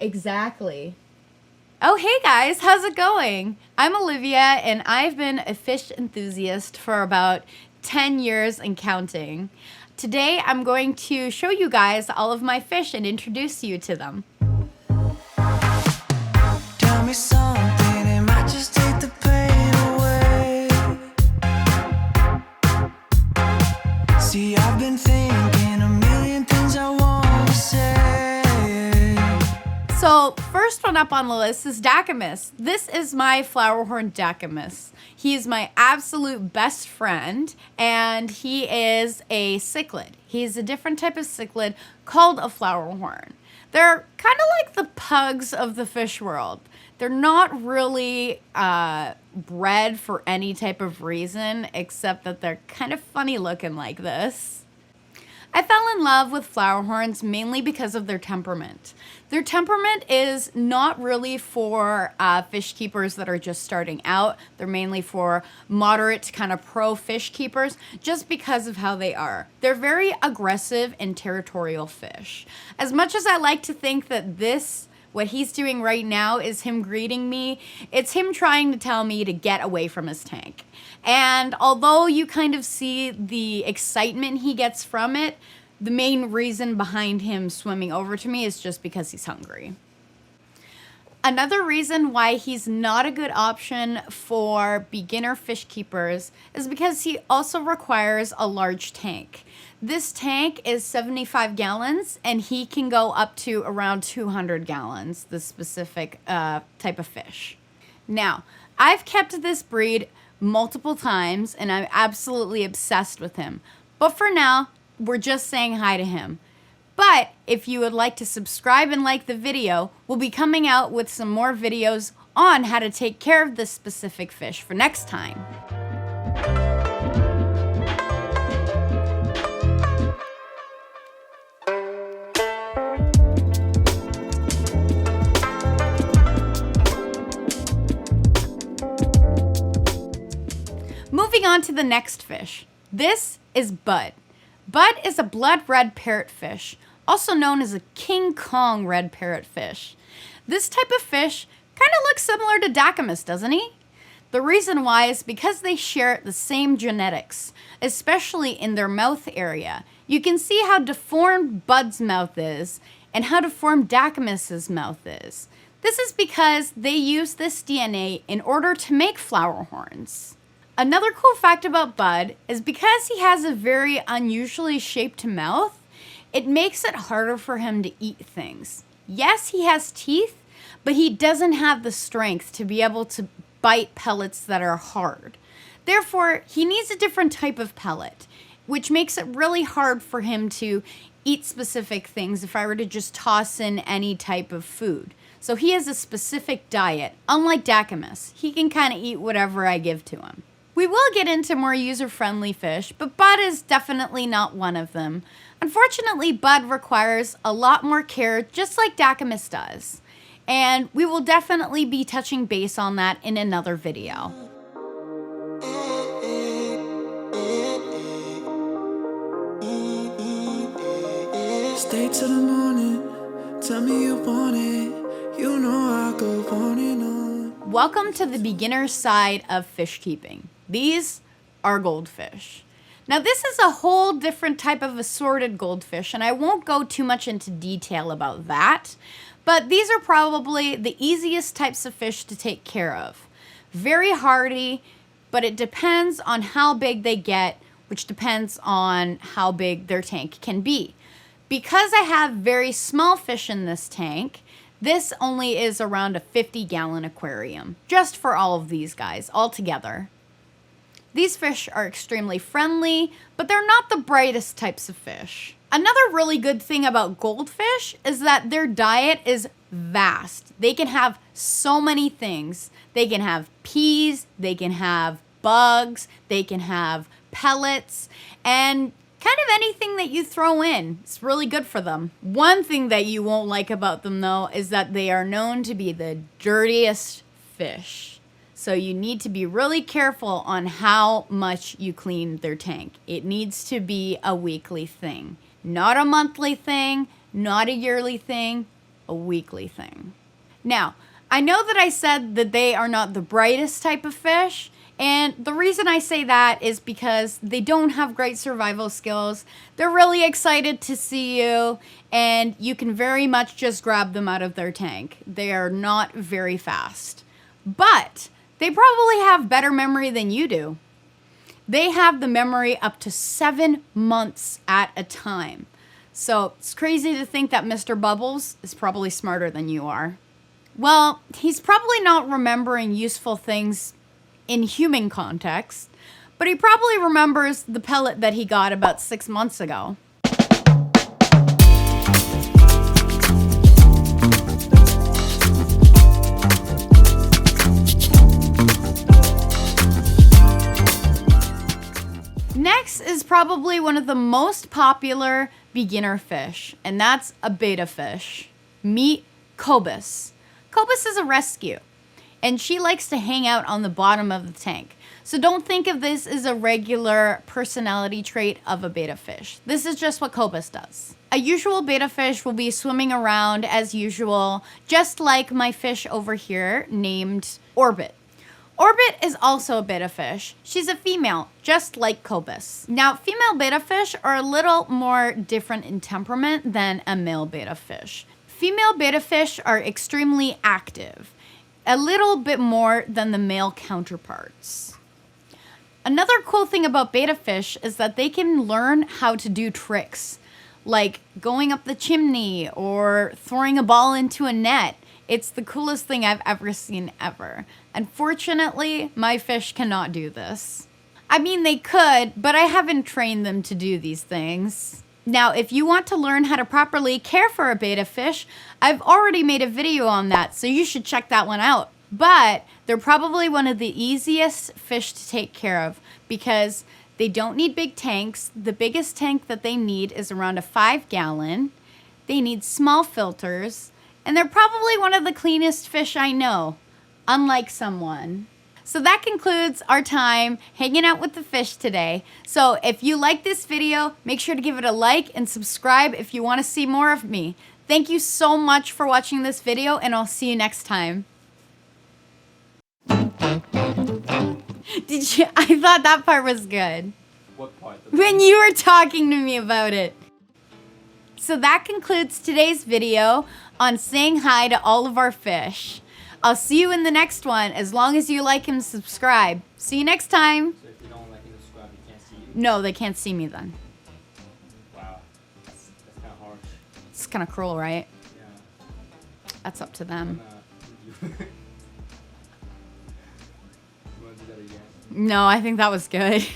Exactly. Oh, hey guys, how's it going? I'm Olivia, and I've been a fish enthusiast for about 10 years and counting. Today, I'm going to show you guys all of my fish and introduce you to them. Tell me something, it might just take the pain away. See, I've been thinking a million things I want to say. So, first one up on the list is Dacamus. This is my Flowerhorn Dacamus. He is my absolute best friend, and he is a cichlid. He's a different type of cichlid called a Flowerhorn. They're kind of like the pugs of the fish world. They're not really bred for any type of reason, except that they're kind of funny looking like this. I fell in love with Flowerhorns mainly because of their temperament. Their temperament is not really for fish keepers that are just starting out. They're mainly for moderate kind of pro fish keepers just because of how they are. They're very aggressive and territorial fish. As much as I like to think that what he's doing right now is him greeting me, it's him trying to tell me to get away from his tank. And although you kind of see the excitement he gets from it, the main reason behind him swimming over to me is just because he's hungry. Another reason why he's not a good option for beginner fish keepers is because he also requires a large tank. This tank is 75 gallons, and he can go up to around 200 gallons, the specific type of fish. Now, I've kept this breed multiple times, and I'm absolutely obsessed with him. But for now, we're just saying hi to him. But if you would like to subscribe and like the video, we'll be coming out with some more videos on how to take care of this specific fish for next time. Moving on to the next fish. This is Bud. Bud is a blood red parrotfish, also known as a King Kong red parrotfish. This type of fish kind of looks similar to Dacamus, doesn't he? The reason why is because they share the same genetics, especially in their mouth area. You can see how deformed Bud's mouth is and how deformed Dacamus's mouth is. This is because they use this DNA in order to make Flowerhorns. Another cool fact about Bud is because he has a very unusually shaped mouth, it makes it harder for him to eat things. Yes, he has teeth, but he doesn't have the strength to be able to bite pellets that are hard. Therefore, he needs a different type of pellet, which makes it really hard for him to eat specific things if I were to just toss in any type of food. So he has a specific diet. Unlike Dacamus, he can kind of eat whatever I give to him. We will get into more user-friendly fish, but Bud is definitely not one of them. Unfortunately, Bud requires a lot more care, just like Dacamus does. And we will definitely be touching base on that in another video. Stay till the morning, tell me you want it, you know I'll go on and on. Welcome to the beginner side of fish keeping. These are goldfish. Now this is a whole different type of assorted goldfish, and I won't go too much into detail about that, but these are probably the easiest types of fish to take care of. Very hardy, but it depends on how big they get, which depends on how big their tank can be. Because I have very small fish in this tank, this only is around a 50-gallon aquarium, just for all of these guys, all together. These fish are extremely friendly, but they're not the brightest types of fish. Another really good thing about goldfish is that their diet is vast. They can have so many things. They can have peas, they can have bugs, they can have pellets, and kind of anything that you throw in. It's really good for them. One thing that you won't like about them, though, is that they are known to be the dirtiest fish. So you need to be really careful on how much you clean their tank. It needs to be a weekly thing, not a monthly thing, not a yearly thing, a weekly thing. Now, I know that I said that they are not the brightest type of fish, and the reason I say that is because they don't have great survival skills. They're really excited to see you, and you can very much just grab them out of their tank. They are not very fast. But they probably have better memory than you do. They have the memory up to 7 months at a time. So it's crazy to think that Mr. Bubbles is probably smarter than you are. Well, he's probably not remembering useful things in human context, but he probably remembers the pellet that he got about 6 months ago. Next is probably one of the most popular beginner fish, and that's a betta fish. Meet Cobus. Cobus is a rescue, and she likes to hang out on the bottom of the tank. So don't think of this as a regular personality trait of a betta fish. This is just what Cobus does. A usual betta fish will be swimming around as usual, just like my fish over here named Orbit. Orbit is also a betta fish. She's a female, just like Cobus. Now, female betta fish are a little more different in temperament than a male betta fish. Female betta fish are extremely active, a little bit more than the male counterparts. Another cool thing about betta fish is that they can learn how to do tricks, like going up the chimney or throwing a ball into a net. It's the coolest thing I've ever seen ever. Unfortunately, my fish cannot do this. I mean, they could, but I haven't trained them to do these things. Now, if you want to learn how to properly care for a betta fish, I've already made a video on that, so you should check that one out. But they're probably one of the easiest fish to take care of because they don't need big tanks. The biggest tank that they need is around a 5-gallon. They need small filters, and they're probably one of the cleanest fish I know, unlike someone. So that concludes our time hanging out with the fish today. So if you like this video, make sure to give it a like and subscribe if you want to see more of me. Thank you so much for watching this video, and I'll see you next time. Did you? I thought that part was good. What part? When you were talking to me about it. So that concludes today's video on saying hi to all of our fish. I'll see you in the next one, as long as you like and subscribe. See you next time. So if you don't like and subscribe, you can't see you? No, they can't see me then. Wow. That's kind of harsh. It's kind of cruel, right? Yeah. That's up to them. You want to do that again? No, I think that was good.